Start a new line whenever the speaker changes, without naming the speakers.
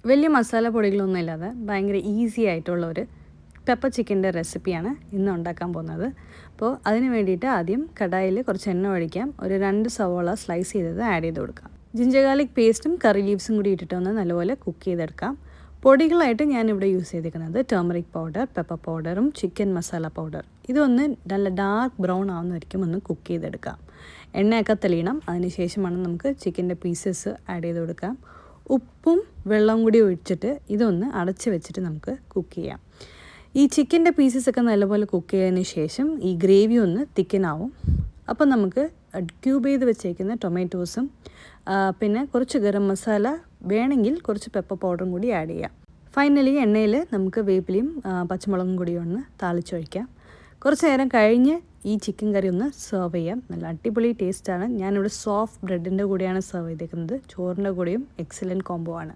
വലിയ മസാലപ്പൊടികളൊന്നും ഇല്ലാതെ ഭയങ്കര ഈസി ആയിട്ടുള്ള ഒരു പെപ്പർ ചിക്കൻ്റെ റെസിപ്പിയാണ് ഇന്ന് ഉണ്ടാക്കാൻ പോകുന്നത്. അപ്പോൾ അതിന് വേണ്ടിയിട്ട് ആദ്യം കടായിൽ കുറച്ച് എണ്ണ ഒഴിക്കാം. ഒരു 2 സവോള സ്ലൈസ് ചെയ്തത് ആഡ് ചെയ്ത് കൊടുക്കാം. ജിഞ്ചർ ഗാർലിക് പേസ്റ്റും കറി ലീവ്സും കൂടി ഇട്ടിട്ടൊന്ന് നല്ലപോലെ കുക്ക് ചെയ്തെടുക്കാം. പൊടികളായിട്ട് ഞാനിവിടെ യൂസ് ചെയ്തിരിക്കുന്നത് ടർമറിക് പൗഡർ, പെപ്പർ പൗഡറും ചിക്കൻ മസാല പൗഡർ. ഇതൊന്ന് നല്ല ഡാർക്ക് ബ്രൗൺ ആവുന്നതായിരിക്കും ഒന്ന് കുക്ക് ചെയ്തെടുക്കാം. എണ്ണയൊക്കെ തെളിയണം. അതിന് ശേഷമാണ് നമുക്ക് ചിക്കൻ്റെ പീസസ് ആഡ് ചെയ്ത് കൊടുക്കാം. ഉപ്പും വെള്ളവും കൂടി ഒഴിച്ചിട്ട് ഇതൊന്ന് അടച്ച് വെച്ചിട്ട് നമുക്ക് കുക്ക് ചെയ്യാം. ഈ ചിക്കൻ്റെ പീസസൊക്കെ നല്ലപോലെ കുക്ക് ചെയ്തതിന് ശേഷം ഈ ഗ്രേവി ഒന്ന് തിക്കനാവും. അപ്പം നമുക്ക് ക്യൂബ് ചെയ്ത് വെച്ചേക്കുന്ന ടൊമാറ്റോസും പിന്നെ കുറച്ച് ഗരം മസാല വേണമെങ്കിൽ കുറച്ച് പെപ്പർ പൗഡറും കൂടി ആഡ് ചെയ്യാം. ഫൈനലി എണ്ണയിൽ നമുക്ക് വേപ്പിലയും പച്ചമുളകും കൂടി ഒന്ന് താളിച്ചൊഴിക്കാം. കുറച്ച് നേരം കഴിഞ്ഞ് ഈ ചിക്കൻ കറി ഒന്ന് സെർവ് ചെയ്യാം. നല്ല അടിപൊളി ടേസ്റ്റാണ്. ഞാനിവിടെ സോഫ്റ്റ് ബ്രെഡിൻ്റെ കൂടെയാണ് സെർവ് ചെയ്തേക്കുന്നത്. ചോറിൻ്റെ കൂടെയും എക്സലൻറ്റ് കോംബോ ആണ്.